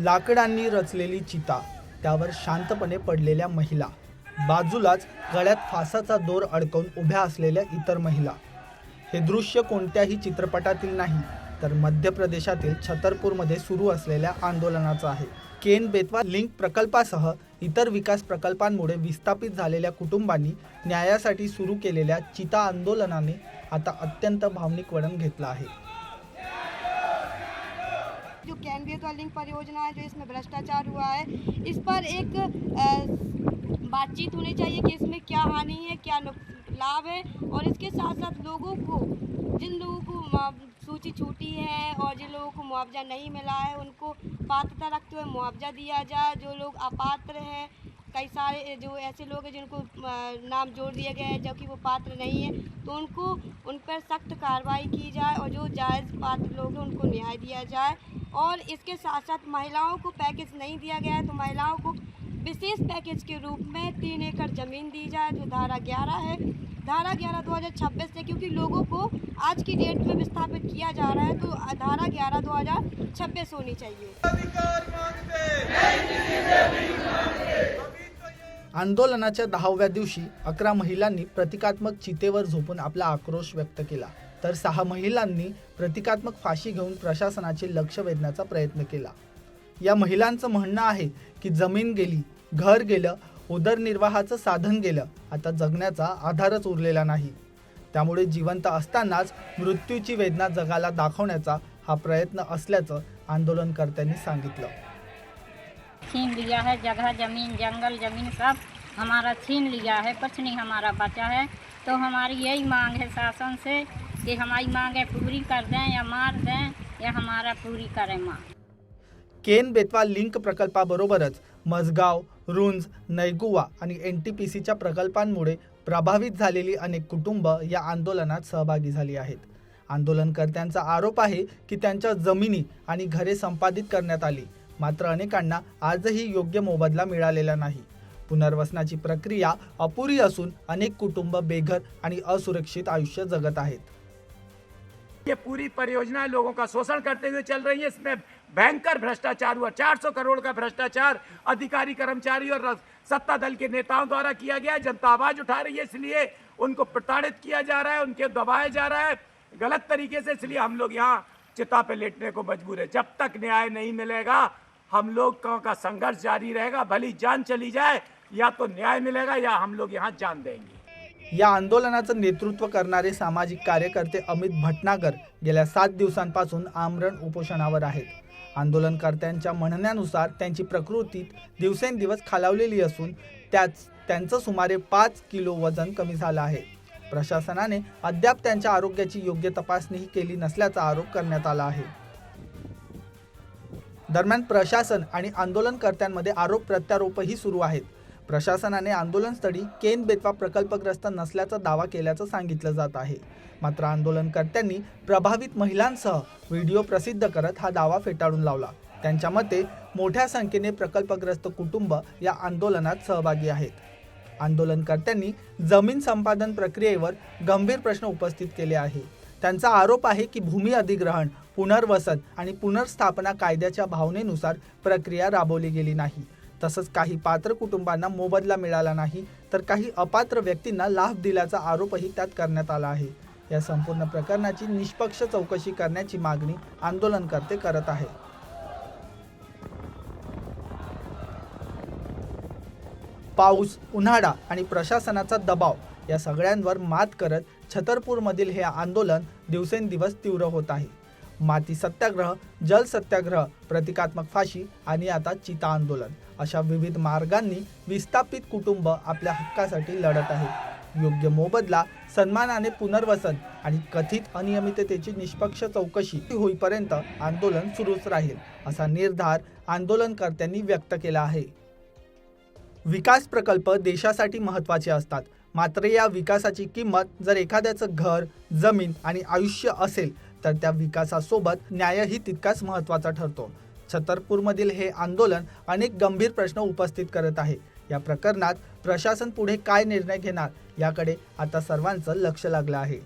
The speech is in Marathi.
लाकडांनी रचलेली चिता, त्यावर शांतपणे पडलेल्या महिला, बाजूलाच गळ्यात फासाचा दोर अडकवून उभ्या असलेल्या इतर महिला। हे दृश्य कोणत्याही चित्रपटातील नाही, तर मध्य प्रदेशातील छतरपूरमध्ये सुरू असलेल्या आंदोलनाचं आहे। केन बेतवा लिंक प्रकल्पासह इतर विकास प्रकल्पांमुळे विस्थापित झालेल्या कुटुंबांनी न्यायासाठी सुरू केलेल्या चिता आंदोलनाने आता अत्यंत भावनिक वळण घेतलं आहे। जो केन बेतवा लिंक परियोजना है, जो इसमें भ्रष्टाचार हुआ है, इस पर एक बातचीत होनी चाहिए कि इसमें क्या हानि है, क्या लाभ है, और इसके साथ साथ लोगों को, जिन लोगों को सूची छूटी है और जिन लोगों को मुआवजा नहीं मिला है, उनको पात्रता रखते हुए मुआवजा दिया जाए। जो लोग अपात्र हैं, कई सारे जो ऐसे लोग हैं जिनको नाम जोड़ दिया गया है जबकि वो पात्र नहीं है, तो उनको उन पर सख्त कार्रवाई की जाए और जो जायज़ पात्र लोग हैं उनको न्याय दिया जाए। और इसके साथ साथ महिलाओं को पैकेज नहीं दिया गया है, तो महिलाओं को विशेष पैकेज के रूप में 3 एकड़ ज़मीन दी जाए, जो धारा 11 है, धारा 11 2026 से, क्योंकि लोगों को आज की डेट में विस्थापित किया जा रहा है, तो धारा 11 2026 होनी चाहिए। आंदोलनाच्या 10व्या दिवशी 11 महिलांनी प्रतिकात्मक चितेवर झोपून आपला आक्रोश व्यक्त केला, तर 6 महिलांनी प्रतिकात्मक फाशी घेऊन प्रशासनाचे लक्ष वेधण्याचा प्रयत्न केला। या महिलांचं म्हणणं आहे की जमीन गेली, घर गेलं, उदरनिर्वाहाचं साधन गेलं, आता जगण्याचा आधारच उरलेला नाही। त्यामुळे जिवंत असतानाच मृत्यूची वेदना जगाला दाखवण्याचा हा प्रयत्न असल्याचं आंदोलनकर्त्यांनी सांगितलं। छीन लिया है, जगह जमीन जंगल जमीन सब हमारा छीन लिया है, कुछ नहीं हमारा बचा है। तो हमारी यही मांग है शासन से कि हमारी मांगें पूरी कर दें या मार दें, या हमारा पूरी करें मांग। केन बेतवा लिंक प्रकल्पाबरोबरच मजगाव, रुंज, नैगुवा आणि NTPCच्या प्रकल्पांमुळे प्रभावित झालेली अनेक कुटुंब या आंदोलनात सहभागी झाली आहेत। आंदोलनकर्त्यांचा आरोप आहे की त्यांच्या जमिनी आणि घरे संपादित करण्यात आली, मात्र अनेकांना आजही योग्य मोबदला मिळालेला नाही। पुनर्वसनाची प्रक्रिया अपुरी असून अनेक कुटुंब बेघर आणि असुरक्षित आयुष्य जगत आहेत। ये पूरी परियोजना लोगों का शोषण करते हुए चल रही है। इसमें भयंकर भ्रष्टाचार हुआ, 400 करोड़ का भ्रष्टाचार अधिकारी कर्मचारी और सत्ता दल के नेताओं द्वारा किया गया। जनता आवाज उठा रही है, इसलिए उनको प्रताड़ित किया जा रहा है, उनके दबाया जा रहा है गलत तरीके से, इसलिए हम लोग यहाँ चिता पे लेटने को मजबूर है। जब तक न्याय नहीं मिलेगा हम लोग का संघर्ष जारी रहेगा, भली जान चली जाए, या तो न्याय मिलेगा या हम लोग यहाँ जान देंगे। या आंदोलनाचं नेतृत्व करणारे सामाजिक कार्यकर्ते अमित भटनागर गेल्या 7 दिवसांपासून आमरण उपोषणावर आहेत। आंदोलनकर्त्यांच्या म्हणण्यानुसार त्यांची प्रकृती दिवसेंदिवस खालावलेली असून त्यांचं सुमारे 5 किलो वजन कमी झालं आहे। प्रशासनाने अद्याप त्यांच्या आरोग्याची योग्य तपासणीही केली नसल्याचा आरोप करण्यात आला आहे। दरम्यान प्रशासन आणि आंदोलनकर्त्यांमध्ये आरोप प्रत्यारोपही सुरू आहेत। प्रशासनाने आंदोलनस्थळी केन बेतवा प्रकल्पग्रस्त नसल्याचा दावा केल्याचं सांगितलं जात आहे, मात्र आंदोलनकर्त्यांनी प्रभावित महिलांसह व्हिडिओ प्रसिद्ध करत हा दावा फेटाळून लावला। त्यांच्या मते मोठ्या संख्येने प्रकल्पग्रस्त कुटुंब या आंदोलनात सहभागी आहेत। आंदोलनकर्त्यांनी जमीन संपादन प्रक्रियेवर गंभीर प्रश्न उपस्थित केले आहे। त्यांचा आरोप आहे की भूमी अधिग्रहण, पुनर्वसन आणि पुनर्स्थापना कायद्याच्या भावनेनुसार प्रक्रिया राबवली गेली नाही। तसंच काही पात्र कुटुंबांना मोबदला मिळाला नाही, तर काही अपात्र व्यक्तींना लाभ दिल्याचा आरोपही त्यात करण्यात आला आहे। या संपूर्ण प्रकरणाची निष्पक्ष चौकशी करण्याची मागणी आंदोलनकर्ते करत आहेत। पाऊस, उन्हाळा आणि प्रशासनाचा दबाव या सगळ्यांवर मात करत छतरपूरमधील हे आंदोलन दिवसेंदिवस तीव्र होत आहे। माती सत्याग्रह, जल सत्याग्रह, प्रतिकात्मक फाशी आणि आता चिता आंदोलन अशा विविध मार्गांनी विस्थापित कुटुंब आपल्या हक्कासाठी लढत आहेत। योग्य मोबदला, सन्मानाने पुनर्वसन आणि कथित अनियमिततेची निष्पक्ष चौकशी होईपर्यंत आंदोलन सुरूच राहील, असा निर्धार आंदोलनकर्त्यांनी व्यक्त केला आहे। विकास प्रकल्प देशासाठी महत्त्वाचे असतात, मात्र या विकासाची किंमत जर एखाद्याचं घर, जमीन आणि आयुष्य असेल तर त्या विकासासोबत न्यायही तितकाच महत्त्वाचा ठरतो। छतरपूरमधील हे आंदोलन अनेक गंभीर प्रश्न उपस्थित करत आहे। या प्रकरणात प्रशासन पुढे काय निर्णय घेणार याकडे आता सर्वांचं लक्ष लागलं आहे।